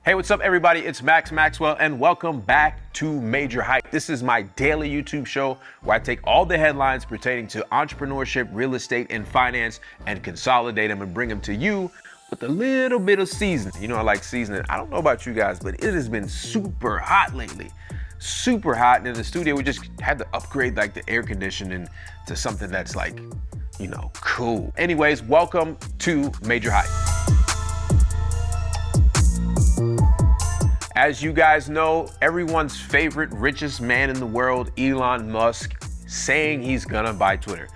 Hey, what's up, everybody? It's Maxwell, and welcome back to Major Hype. This is my daily YouTube show where I take all the headlines pertaining to entrepreneurship, real estate, and finance and consolidate them and bring them to you with a little bit of seasoning. You know, I like seasoning. I don't know about you guys, but it has been super hot lately. Super hot. And in the studio, we just had to upgrade like the air conditioning to something that's like, you know, cool. Anyways, welcome to Major Hype. As you guys know, everyone's favorite richest man in the world, Elon Musk, saying he's gonna buy Twitter.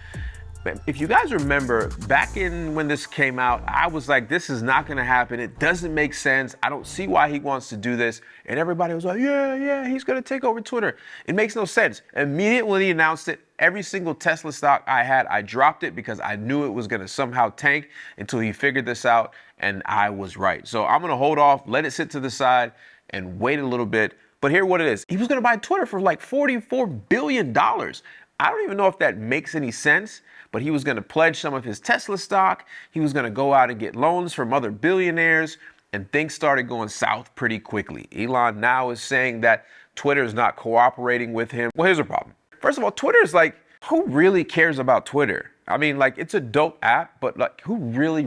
If you guys remember, back in when this came out, I was like, this is not gonna happen. It doesn't make sense. I don't see why he wants to do this. And everybody was like, yeah, he's gonna take over Twitter. It makes no sense. Immediately when he announced it, every single Tesla stock I had, I dropped it because I knew it was gonna somehow tank until he figured this out, and I was right. So I'm gonna hold off, let it sit to the side, and wait a little bit. But here what it is. He was gonna buy Twitter for like $44 billion. I don't even know if that makes any sense, but he was gonna pledge some of his Tesla stock. He was gonna go out and get loans from other billionaires, and things started going south pretty quickly. Elon now is saying that Twitter is not cooperating with him. Well, here's the problem. First of all, Twitter is like, who really cares about Twitter? I mean, like, it's a dope app, but like, who really,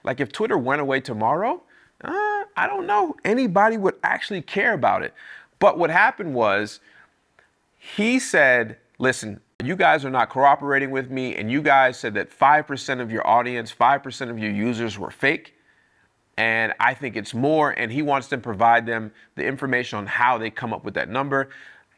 like, if Twitter went away tomorrow, I don't know anybody would actually care about it. But what happened was he said, listen, you guys are not cooperating with me, and you guys said that 5% of your audience, 5% of your users were fake, and I think it's more, and he wants to provide them the information on how they come up with that number.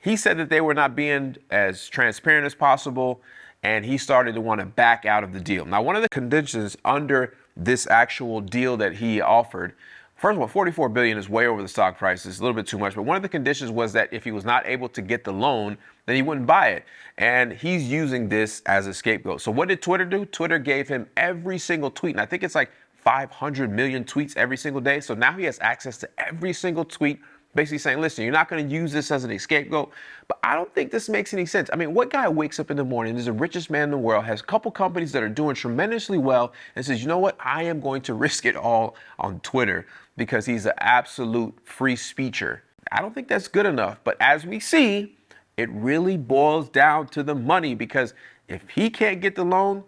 He said that they were not being as transparent as possible, and he started to want to back out of the deal. Now, one of the conditions under this actual deal that he offered, first of all, $44 billion is way over the stock price. It's a little bit too much. But one of the conditions was that if he was not able to get the loan, then he wouldn't buy it. And he's using this as a scapegoat. So what did Twitter do? Twitter gave him every single tweet. And I think it's like 500 million tweets every single day. So now he has access to every single tweet, basically saying, listen, you're not going to use this as an scapegoat. But I don't think this makes any sense. I mean, what guy wakes up in the morning, is the richest man in the world, has a couple companies that are doing tremendously well, and says, you know what, I am going to risk it all on Twitter because he's an absolute free speecher. I don't think that's good enough. But as we see, it really boils down to the money, because if he can't get the loan,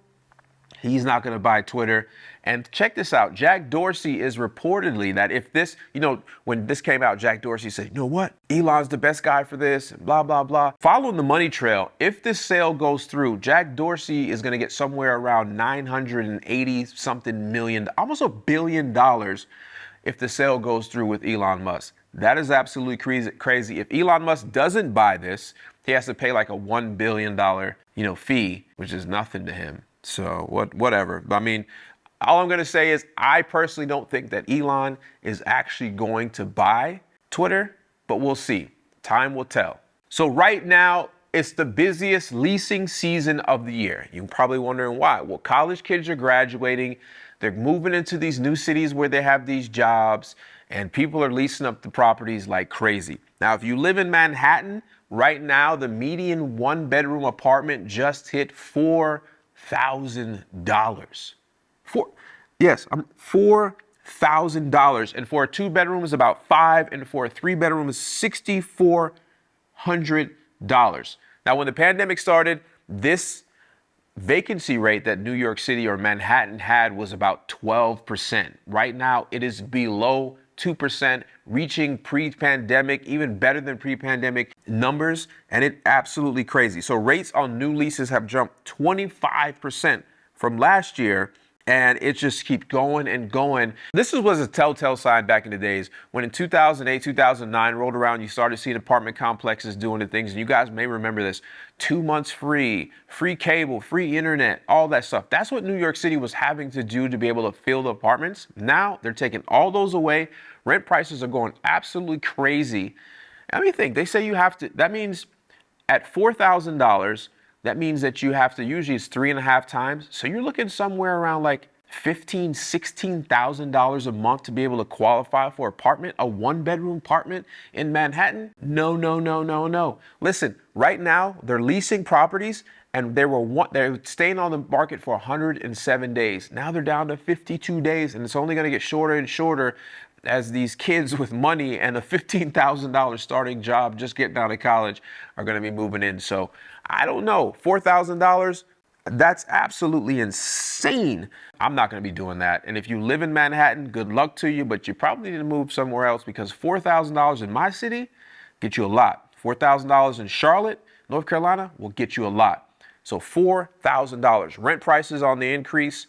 he's not going to buy Twitter. And check this out. Jack Dorsey is reportedly that if this, you know, when this came out, Jack Dorsey said, you know what? Elon's the best guy for this, and blah, blah, blah. Following the money trail, if this sale goes through, Jack Dorsey is going to get somewhere around 980 something million, almost $1 billion if the sale goes through with Elon Musk. That is absolutely crazy. If Elon Musk doesn't buy this, he has to pay like a $1 billion, fee, which is nothing to him. So whatever. I mean, all I'm going to say is I personally don't think that Elon is actually going to buy Twitter, but we'll see. Time will tell. So right now, it's the busiest leasing season of the year. You're probably wondering why. Well, college kids are graduating. They're moving into these new cities where they have these jobs, and people are leasing up the properties like crazy. Now, if you live in Manhattan, right now, the median one-bedroom apartment just hit $4,000. $4,000. And for a two-bedroom is about $5,000, and for a three-bedroom is $6,400. Now, when the pandemic started, this vacancy rate that New York City or Manhattan had was about 12%. Right now, it is below 2%, reaching pre-pandemic, even better than pre-pandemic numbers, and it's absolutely crazy. So rates on new leases have jumped 25% from last year, and it just keeps going and going. This was a telltale sign back in the days when in 2008, 2009 rolled around, you started seeing apartment complexes doing the things. And you guys may remember this. 2 months free cable, free internet, all that stuff. That's what New York City was having to do to be able to fill the apartments. Now they're taking all those away. Rent prices are going absolutely crazy. Let me think. They say you have to, that means at $4,000, that means that you have to, usually it's 3.5 times. So you're looking somewhere around like $15,000, $16,000 a month to be able to qualify for apartment, a one-bedroom apartment in Manhattan? No. Listen, right now they're leasing properties, and they're staying on the market for 107 days. Now they're down to 52 days, and it's only going to get shorter and shorter. as these kids with money and a $15,000 starting job just getting out of college are going to be moving in. So I don't know, $4,000, that's absolutely insane. I'm not going to be doing that. And if you live in Manhattan, good luck to you, but you probably need to move somewhere else, because $4,000 in my city get you a lot. $4,000 in Charlotte, North Carolina will get you a lot. So $4,000. Rent prices on the increase.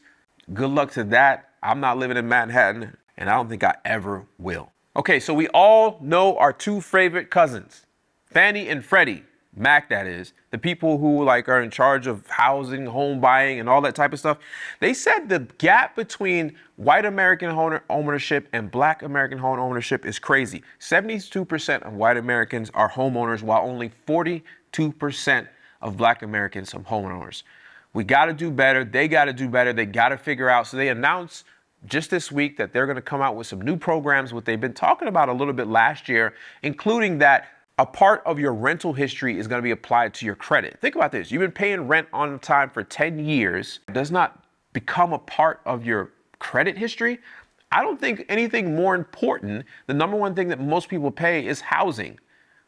Good luck to that. I'm not living in Manhattan, and I don't think I ever will. Okay, so we all know our two favorite cousins, Fannie and Freddie. Mac, that is, the people who like are in charge of housing, home buying, and all that type of stuff. They said the gap between white American home ownership and black American home ownership is crazy. 72% of white Americans are homeowners, while only 42% of black Americans are homeowners. We got to do better. They got to do better. They got to figure out. So they announced just this week that they're going to come out with some new programs, what they've been talking about a little bit last year, including that a part of your rental history is going to be applied to your credit. Think about this. You've been paying rent on time for 10 years. It does not become a part of your credit history. I don't think anything more important. The number one thing that most people pay is housing,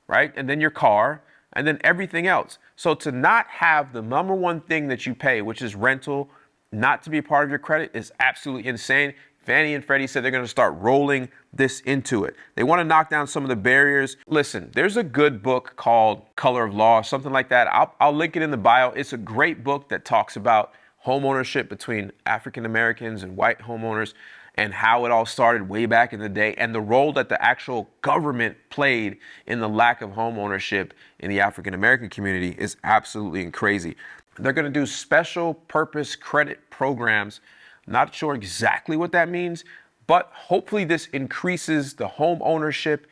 right? And then your car, and then everything else. So to not have the number one thing that you pay, which is rental, not to be a part of your credit, is absolutely insane. Fannie and Freddie said they're going to start rolling this into it. They want to knock down some of the barriers. Listen, there's a good book called Color of Law, something like that. I'll link it in the bio. It's a great book that talks about home ownership between African Americans and white homeowners, and how it all started way back in the day, and the role that the actual government played in the lack of home ownership in the African American community is absolutely crazy. They're going to do special purpose credit programs. Not sure exactly what that means, but hopefully this increases the home ownership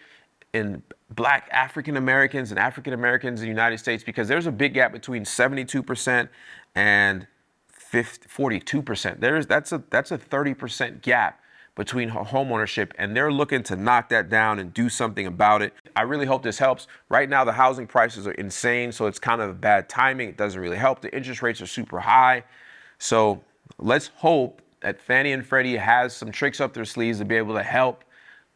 in black African Americans and African Americans in the United States, because there's a big gap between 72% and 42%. That's a 30% gap between home ownership, and they're looking to knock that down and do something about it. I really hope this helps. Right now, the housing prices are insane, so it's kind of bad timing. It doesn't really help. The interest rates are super high. So let's hope that Fannie and Freddie has some tricks up their sleeves to be able to help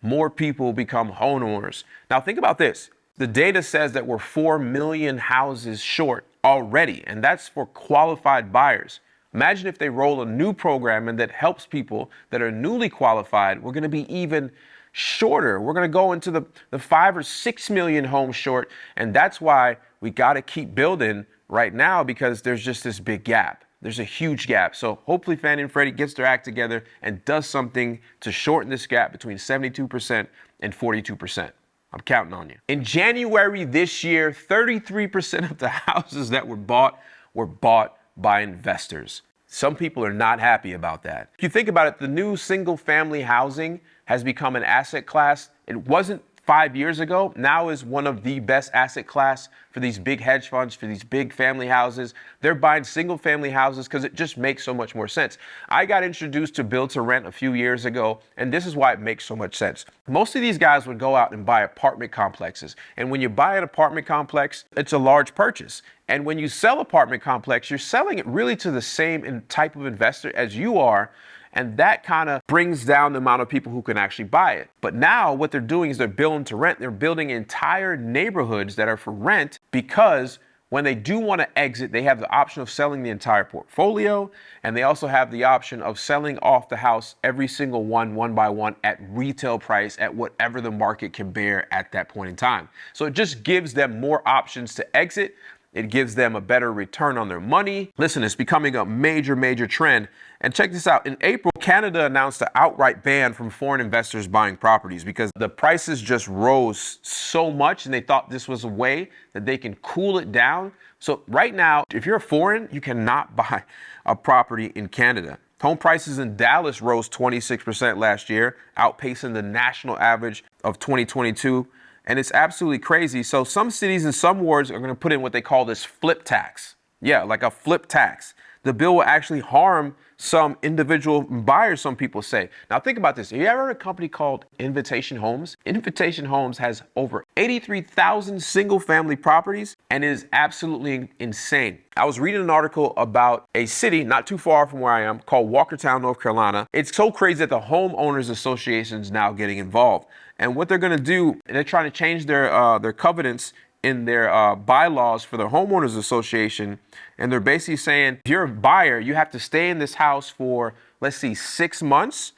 more people become homeowners. Now, think about this. The data says that we're 4 million houses short already, and that's for qualified buyers. Imagine if they roll a new program and that helps people that are newly qualified. We're going to be even shorter. We're going to go into the 5 or 6 million homes short, and that's why we got to keep building right now, because there's just this big gap. There's a huge gap. So hopefully Fannie and Freddie gets their act together and does something to shorten this gap between 72% and 42%. I'm counting on you. In January this year, 33% of the houses that were bought by investors. Some people are not happy about that. If you think about it, the new single family housing has become an asset class. It wasn't 5 years ago. Now is one of the best asset class for these big hedge funds, for these big family houses. They're buying single family houses because it just makes so much more sense. I got introduced to build to rent a few years ago, and this is why it makes so much sense. Most of these guys would go out and buy apartment complexes. And when you buy an apartment complex, it's a large purchase. And when you sell apartment complex, you're selling it really to the same type of investor as you are. And that kind of brings down the amount of people who can actually buy it. But now what they're doing is they're building to rent. They're building entire neighborhoods that are for rent, because when they do want to exit, they have the option of selling the entire portfolio. And they also have the option of selling off the house, every single one by one, at retail price, at whatever the market can bear at that point in time. So it just gives them more options to exit. It gives them a better return on their money. Listen, it's becoming a major trend. And check this out. In April, Canada announced an outright ban from foreign investors buying properties because the prices just rose so much, and they thought this was a way that they can cool it down. So right now, if you're a foreign, you cannot buy a property in Canada. Home prices in Dallas rose 26% last year, outpacing the national average of 2022. And it's absolutely crazy. So some cities and some wards are going to put in what they call this flip tax. Yeah, like a flip tax. the bill will actually harm some individual buyers, some people say. Now think about this. Have you ever heard of a company called Invitation Homes? Invitation Homes has over 83,000 single family properties and is absolutely insane. I was reading an article about a city not too far from where I am called Walkertown, North Carolina. It's so crazy that the homeowners association is now getting involved. And what they're going to do, they're trying to change their covenants in their bylaws for the homeowners association. And they're basically saying, if you're a buyer, you have to stay in this house for, let's see, 6 months,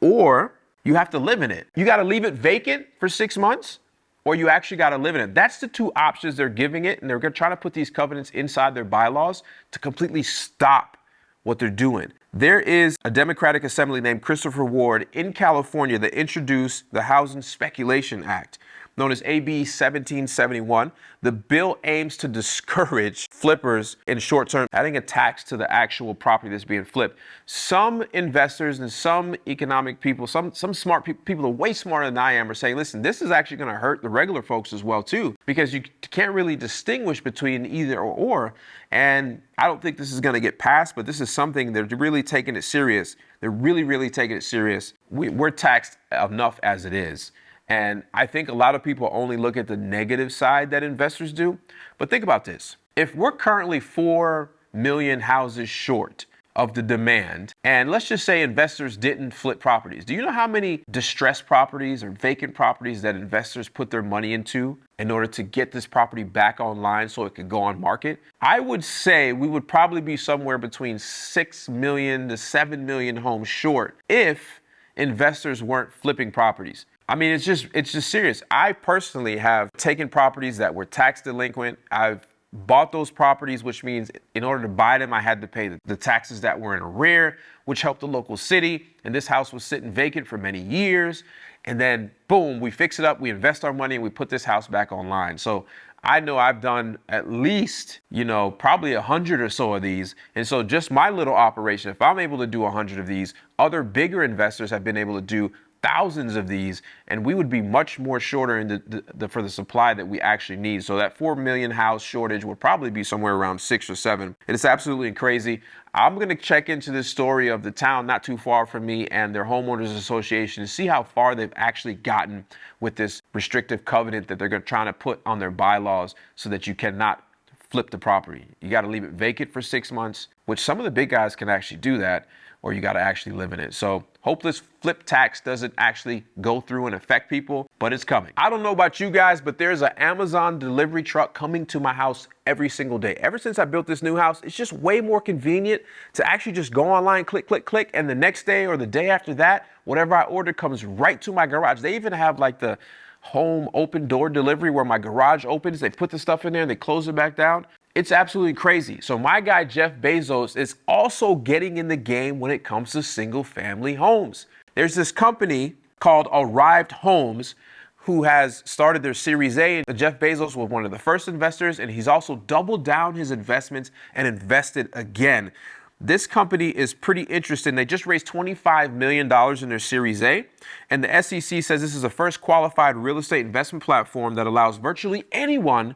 or you have to live in it. You got to leave it vacant for 6 months, or you actually got to live in it. That's the two options they're giving it. And they're going to try to put these covenants inside their bylaws to completely stop what they're doing. There is a Democratic Assembly named Christopher Ward in California that introduced the Housing Speculation Act, known as AB 1771. The bill aims to discourage flippers in short term, adding a tax to the actual property that's being flipped. Some investors and some economic people, some smart people, way smarter than I am, are saying, listen, this is actually going to hurt the regular folks as well too, because you can't really distinguish between either or. And I don't think this is going to get passed, but this is something they're really taking it serious. They're really taking it serious. We're taxed enough as it is. And I think a lot of people only look at the negative side that investors do. But think about this. If we're currently 4 million houses short of the demand, and let's just say investors didn't flip properties, do you know how many distressed properties or vacant properties that investors put their money into in order to get this property back online so it could go on market? I would say we would probably be somewhere between 6 million to 7 million homes short if investors weren't flipping properties. I mean, it's just serious. I personally have taken properties that were tax delinquent. I've bought those properties, which means in order to buy them, I had to pay the taxes that were in arrear, which helped the local city. And this house was sitting vacant for many years. And then boom, we fix it up, we invest our money, and we put this house back online. So I know I've done at least, probably 100 or so of these. And so just my little operation, if I'm able to do 100 of these, other bigger investors have been able to do thousands of these, and we would be much more shorter in for the supply that we actually need. So that 4 million house shortage would probably be somewhere around 6 or 7. And it's absolutely crazy. I'm going to check into this story of the town not too far from me and their homeowners association to see how far they've actually gotten with this restrictive covenant that they're trying to put on their bylaws so that you cannot flip the property. You got to leave it vacant for 6 months, which some of the big guys can actually do that, or you got to actually live in it. So hope this flip tax doesn't actually go through and affect people, but it's coming. I don't know about you guys, but there's an Amazon delivery truck coming to my house every single day. Ever since I built this new house, it's just way more convenient to actually just go online, click, and the next day or the day after that, whatever I order comes right to my garage. They even have like the home open door delivery where my garage opens. They put the stuff in there and they close it back down. It's absolutely crazy. So my guy, Jeff Bezos, is also getting in the game when it comes to single family homes. There's this company called Arrived Homes who has started their Series A. And Jeff Bezos was one of the first investors, and he's also doubled down his investments and invested again. This company is pretty interesting. They just raised $25 million in their Series A, and the SEC says this is the first qualified real estate investment platform that allows virtually anyone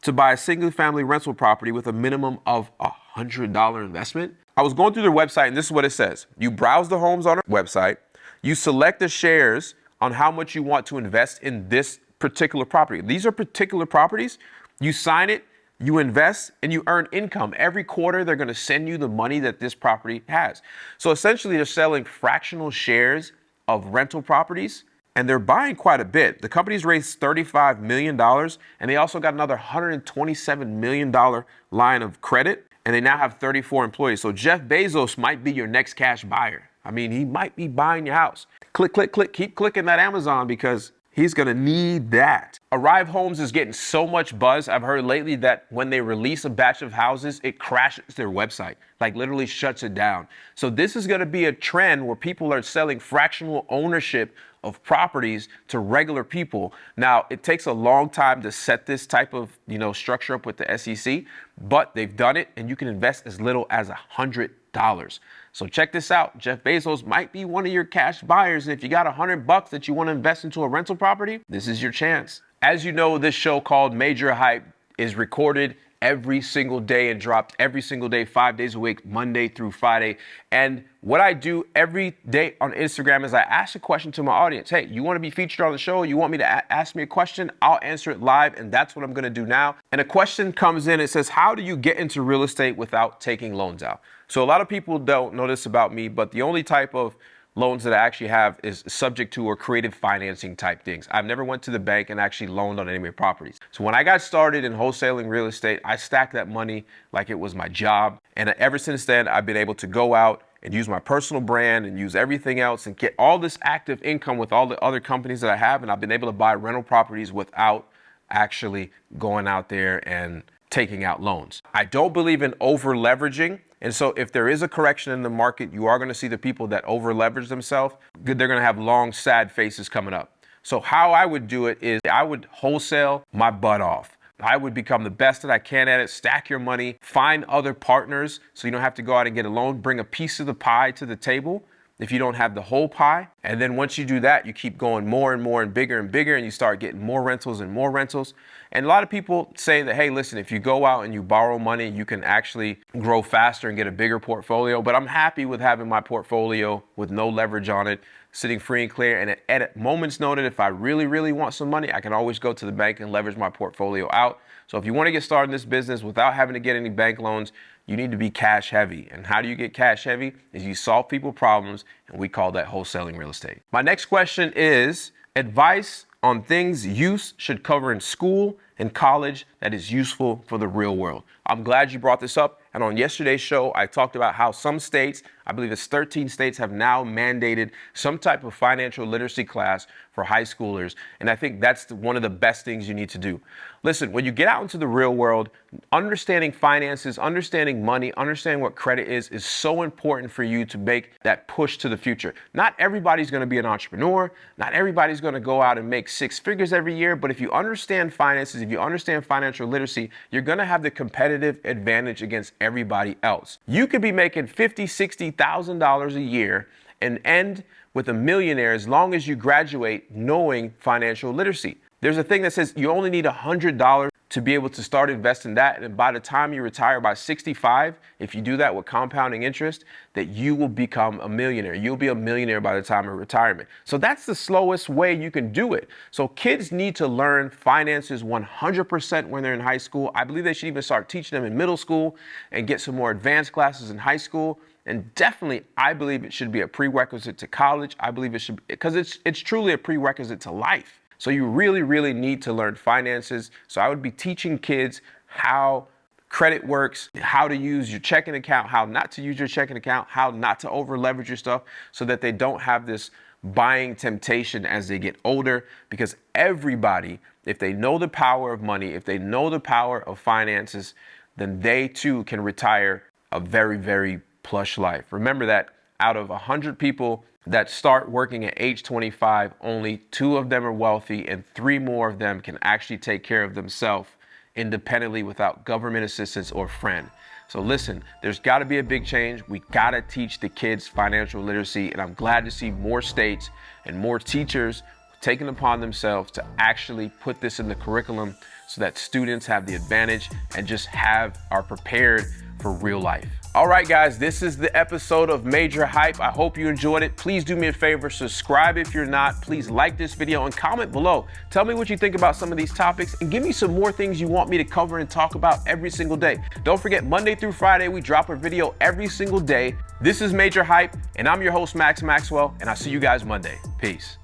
to buy a single-family rental property with a minimum of $100 investment. I was going through their website, and this is what it says. You browse the homes on our website. You select the shares on how much you want to invest in this particular property. These are particular properties. You sign it, you invest, and you earn income. Every quarter, they're going to send you the money that this property has. So essentially, they're selling fractional shares of rental properties, and they're buying quite a bit. The company's raised $35 million, and they also got another $127 million line of credit, and they now have 34 employees. So Jeff Bezos might be your next cash buyer. I mean, he might be buying your house. Click, keep clicking that Amazon because he's gonna need that. Arrive Homes is getting so much buzz. I've heard lately that when they release a batch of houses, it crashes their website, like literally shuts it down. So this is gonna be a trend where people are selling fractional ownership of properties to regular people. Now, it takes a long time to set this type of, structure up with the SEC, but they've done it, and you can invest as little as $100. So check this out. Jeff Bezos might be one of your cash buyers. And if you got $100 that you want to invest into a rental property, this is your chance. As you know, this show called Major Hype is recorded every single day and dropped every single day, 5 days a week, Monday through Friday. And what I do every day on Instagram is I ask a question to my audience. Hey, you want to be featured on the show? You want me to ask me a question? I'll answer it live, and that's what I'm going to do now. And a question comes in. It says, how do you get into real estate without taking loans out? So a lot of people don't know this about me, but the only type of loans that I actually have is subject to or creative financing type things. I've never went to the bank and actually loaned on any of my properties. So when I got started in wholesaling real estate, I stacked that money like it was my job. And ever since then, I've been able to go out and use my personal brand and use everything else and get all this active income with all the other companies that I have. And I've been able to buy rental properties without actually going out there and taking out loans. I don't believe in over leveraging. And so if there is a correction in the market, you are going to see the people that over leverage themselves, they're going to have long, sad faces coming up. So how I would do it is I would wholesale my butt off. I would become the best that I can at it, stack your money, find other partners so you don't have to go out and get a loan, bring a piece of the pie to the table if you don't have the whole pie. And then once you do that, you keep going more and more and bigger, and you start getting more rentals and more rentals. And a lot of people say that, hey, listen, if you go out and you borrow money, you can actually grow faster and get a bigger portfolio. But I'm happy with having my portfolio with no leverage on it, sitting free and clear. And at a moment's notice, if I really, really want some money, I can always go to the bank and leverage my portfolio out. So if you want to get started in this business without having to get any bank loans, you need to be cash heavy. And how do you get cash heavy? Is you solve people problems, and we call that wholesaling real estate. My next question is advice on things youth should cover in school and college that is useful for the real world. I'm glad you brought this up. And on yesterday's show, I talked about how some states, I believe it's 13 states, have now mandated some type of financial literacy class for high schoolers. And I think that's one of the best things you need to do. Listen, when you get out into the real world, understanding finances, understanding money, understanding what credit is so important for you to make that push to the future. Not everybody's going to be an entrepreneur. Not everybody's going to go out and make 6 figures every year. But if you understand finances, if you understand financial literacy, you're going to have the competitive advantage against everybody else. You could be making $50,000, $60,000 a year and end with a millionaire as long as you graduate knowing financial literacy. There's a thing that says you only need $100 to be able to start investing that. And by the time you retire by 65, if you do that with compounding interest, that you will become a millionaire. You'll be a millionaire by the time of retirement. So that's the slowest way you can do it. So kids need to learn finances 100% when they're in high school. I believe they should even start teaching them in middle school and get some more advanced classes in high school. And definitely, I believe it should be a prerequisite to college. I believe it should, because it's truly a prerequisite to life. So you really, really need to learn finances. So I would be teaching kids how credit works, how to use your checking account, how not to use your checking account, how not to over leverage your stuff so that they don't have this buying temptation as they get older. Because everybody, if they know the power of money, if they know the power of finances, then they too can retire a very, very plush life. Remember that out of 100 people that start working at age 25, only 2 of them are wealthy and 3 more of them can actually take care of themselves independently without government assistance or friend. So listen, there's got to be a big change. We got to teach the kids financial literacy, and I'm glad to see more states and more teachers taking upon themselves to actually put this in the curriculum so that students have the advantage and just are prepared for real life. All right, guys, this is the episode of Major Hype. I hope you enjoyed it. Please do me a favor, subscribe if you're not. Please like this video and comment below. Tell me what you think about some of these topics and give me some more things you want me to cover and talk about every single day. Don't forget, Monday through Friday, we drop a video every single day. This is Major Hype, and I'm your host, Maxwell, and I'll see you guys Monday. Peace.